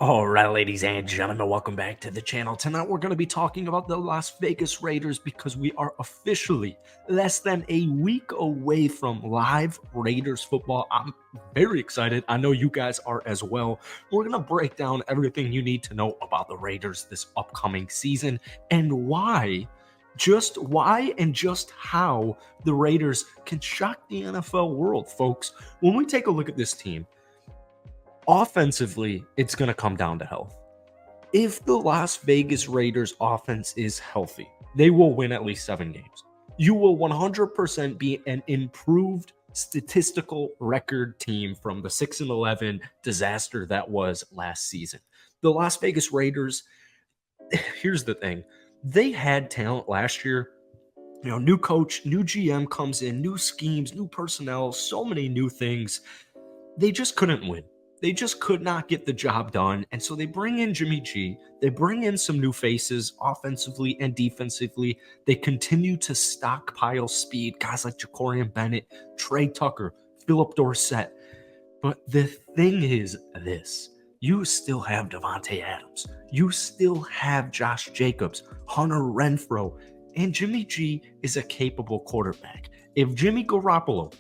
All right, ladies and gentlemen, welcome back to the channel. Tonight, we're going to be talking about the Las Vegas Raiders because we are officially less than a week away from live Raiders football. I'm very excited. I know you guys are as well. We're going to break down everything you need to know about the Raiders this upcoming season and just why and just how the Raiders can shock the NFL world, folks. When we take a look at this team, offensively, it's going to come down to health. If the Las Vegas Raiders offense is healthy, they will win at least 7 games. You will 100% be an improved statistical record team from the 6-11 disaster that was last season. The Las Vegas Raiders, here's the thing. They had talent last year. You know, new coach, new GM comes in, new schemes, new personnel, so many new things. They just couldn't win. They just could not get the job done. And so they bring in Jimmy G. They bring in some new faces offensively and defensively. They continue to stockpile speed. Guys like Jacorian Bennett, Trey Tucker, Philip Dorsett. But the thing is this. You still have Davante Adams. You still have Josh Jacobs, Hunter Renfrow, and Jimmy G is a capable quarterback. If Jimmy Garoppolo,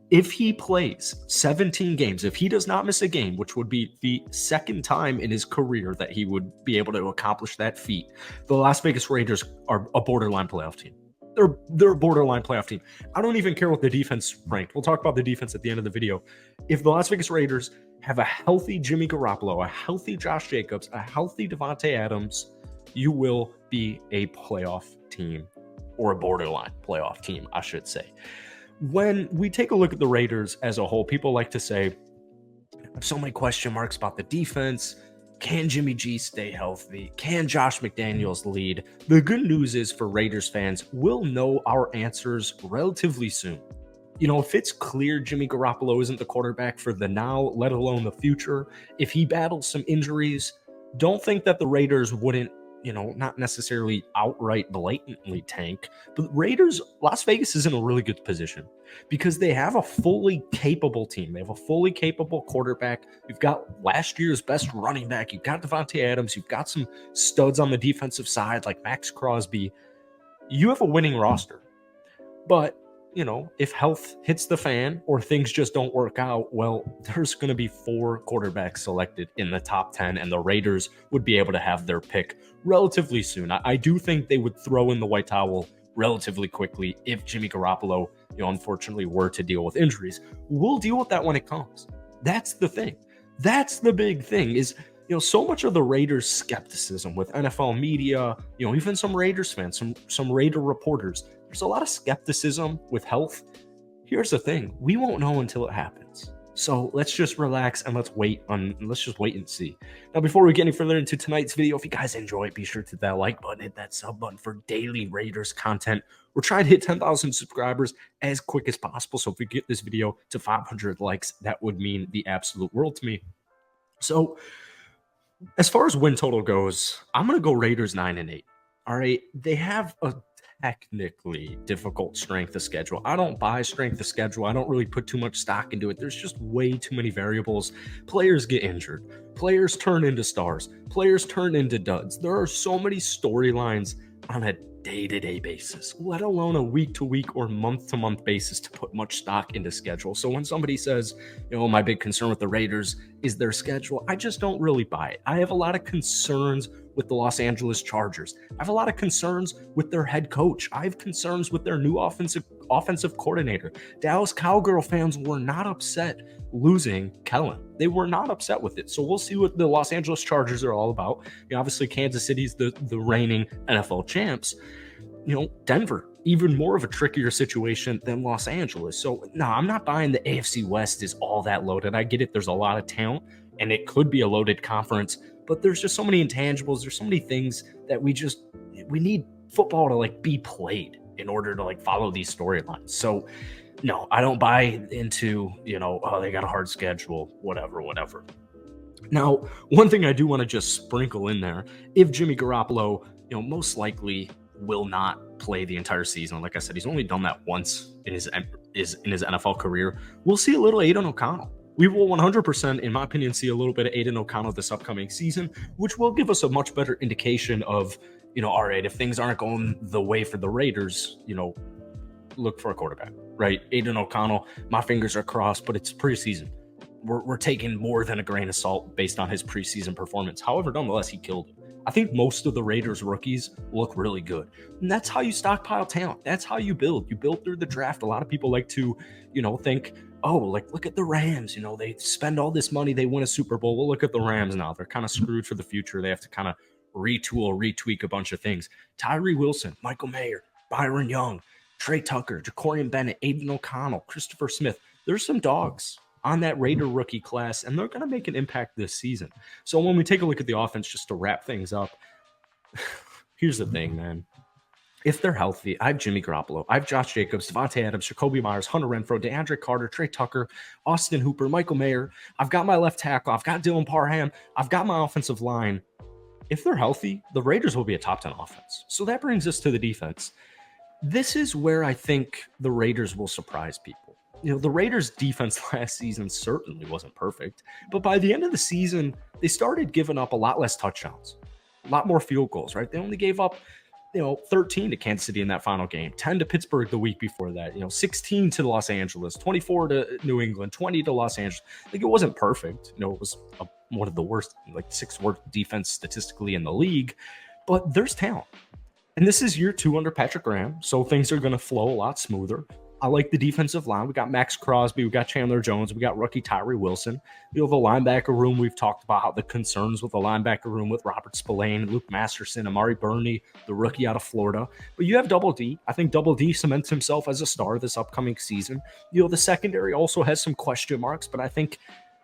if he plays 17 games, if he does not miss a game, which would be the second time in his career that he would be able to accomplish that feat, the Las Vegas Raiders are a borderline playoff team. They're a borderline playoff team. I don't even care what the defense ranked. We'll talk about the defense at the end of the video. If the Las Vegas Raiders have a healthy Jimmy Garoppolo, a healthy Josh Jacobs, a healthy Davante Adams, you will be a playoff team, or a borderline playoff team, I should say. When we take a look at the Raiders as a whole, people like to say, so many question marks about the defense. Can Jimmy G stay healthy? Can Josh McDaniels lead? The good news is for Raiders fans, we'll know our answers relatively soon. You know, if it's clear Jimmy Garoppolo isn't the quarterback for the now, let alone the future, if he battles some injuries, don't think that the Raiders wouldn't, not necessarily outright blatantly tank, but Raiders, Las Vegas is in a really good position because they have a fully capable team. They have a fully capable quarterback. You've got last year's best running back. You've got Davante Adams. You've got some studs on the defensive side like Max Crosby. You have a winning roster. But if health hits the fan or things just don't work out, well, there's going to be 4 quarterbacks selected in the top 10, and the Raiders would be able to have their pick relatively soon. I do think they would throw in the white towel relatively quickly if Jimmy Garoppolo, unfortunately were to deal with injuries. We'll deal with that when it comes. That's the thing. That's the big thing is, so much of the Raiders skepticism with NFL media, even some Raiders fans, some Raider reporters, there's a lot of skepticism with health. Here's the thing. We won't know until it happens. So let's just relax and let's just wait and see. Now, before we get any further into tonight's video, if you guys enjoy it, be sure to hit that like button, hit that sub button for daily Raiders content. We're trying to hit 10,000 subscribers as quick as possible. So if we get this video to 500 likes, that would mean the absolute world to me. So as far as win total goes, I'm going to go Raiders 9-8. All right. They have a technically difficult strength of schedule. I don't buy strength of schedule. I don't really put too much stock into it. There's just way too many variables. Players get injured. Players turn into stars. Players turn into duds. There are so many storylines on a day-to-day basis, let alone a week-to-week or month-to-month basis to put much stock into schedule. So when somebody says, my big concern with the Raiders is their schedule, I just don't really buy it. I have a lot of concerns with the Los Angeles Chargers. I have a lot of concerns with their head coach. I have concerns with their new offensive coordinator. Dallas Cowgirl fans were not upset losing Kellen. They were not upset with it. So we'll see what the Los Angeles Chargers are all about. Obviously, Kansas City's the reigning NFL champs. Denver, even more of a trickier situation than Los Angeles. So no, I'm not buying the AFC West is all that loaded. I get it. There's a lot of talent and it could be a loaded conference, but there's just so many intangibles. There's so many things that we need football to be played in order to follow these storylines. So no, I don't buy into, they got a hard schedule, whatever. Now, one thing I do want to just sprinkle in there, if Jimmy Garoppolo, most likely will not play the entire season. Like I said, he's only done that once in his NFL career. We'll see a little Aiden O'Connell. We will 100%, in my opinion, see a little bit of Aiden O'Connell this upcoming season, which will give us a much better indication of, all right, if things aren't going the way for the Raiders, look for a quarterback, right? Aiden O'Connell, my fingers are crossed, but it's preseason. We're taking more than a grain of salt based on his preseason performance. However, nonetheless, he killed it. I think most of the Raiders rookies look really good. And that's how you stockpile talent. That's how you build. You build through the draft. A lot of people like to, think, oh, like look at the Rams. They spend all this money, they win a Super Bowl. Well, look at the Rams now. They're kind of screwed for the future. They have to kind of retool, retweak a bunch of things. Tyree Wilson, Michael Mayer, Byron Young, Trey Tucker, Jacorian Bennett, Aiden O'Connell, Christopher Smith. There's some dogs on that Raider rookie class, and they're going to make an impact this season. So when we take a look at the offense, just to wrap things up, here's the thing, man. If they're healthy, I have Jimmy Garoppolo, I have Josh Jacobs, Devontae Adams, Jacoby Myers, Hunter Renfrow, DeAndre Carter, Trey Tucker, Austin Hooper, Michael Mayer. I've got my left tackle. I've got Dylan Parham. I've got my offensive line. If they're healthy, the Raiders will be a top 10 offense. So that brings us to the defense. This is where I think the Raiders will surprise people. The Raiders' defense last season certainly wasn't perfect, but by the end of the season, they started giving up a lot less touchdowns, a lot more field goals, right? They only gave up, 13 to Kansas City in that final game, 10 to Pittsburgh the week before that, 16 to Los Angeles, 24 to New England, 20 to Los Angeles. Like, it wasn't perfect. It was one of the worst, like 6th worst defense statistically in the league, but there's talent. And this is year 2 under Patrick Graham, so things are going to flow a lot smoother. I like the defensive line. We got Max Crosby. We got Chandler Jones. We got rookie Tyree Wilson. The linebacker room, we've talked about how the concerns with the linebacker room with Robert Spillane, Luke Masterson, Amari Burney, the rookie out of Florida. But you have Double D. I think Double D cements himself as a star this upcoming season. The secondary also has some question marks, but I think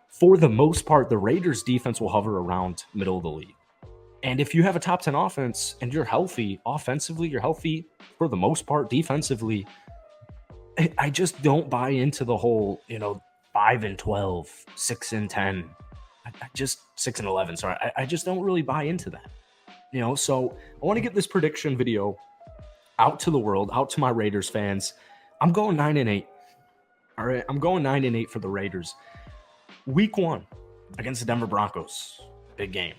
for the most part, the Raiders defense will hover around middle of the league. And if you have a top 10 offense and you're healthy offensively, you're healthy for the most part defensively, I just don't buy into the whole, 5-12, 6-10. I just 6-11. Sorry, I just don't really buy into that. So I want to get this prediction video out to the world, out to my Raiders fans. I'm going 9-8. All right, I'm going 9-8 for the Raiders. Week 1 against the Denver Broncos, big game.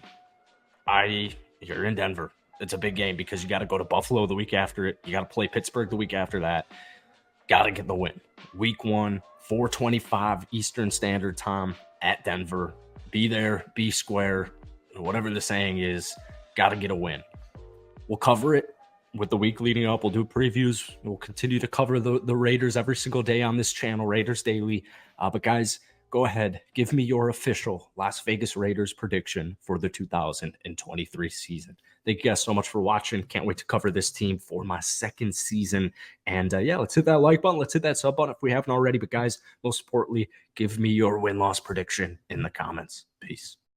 You're in Denver. It's a big game because you got to go to Buffalo the week after it. You got to play Pittsburgh the week after that. Got to get the win. Week 1, 4:25 Eastern Standard Time at Denver. Be there, be square, whatever the saying is. Got to get a win. We'll cover it with the week leading up. We'll do previews. We'll continue to cover the Raiders every single day on this channel, Raiders Daily. But guys, go ahead. Give me your official Las Vegas Raiders prediction for the 2023 season. Thank you guys so much for watching. Can't wait to cover this team for my 2nd season. And let's hit that like button. Let's hit that sub button if we haven't already. But guys, most importantly, give me your win-loss prediction in the comments. Peace.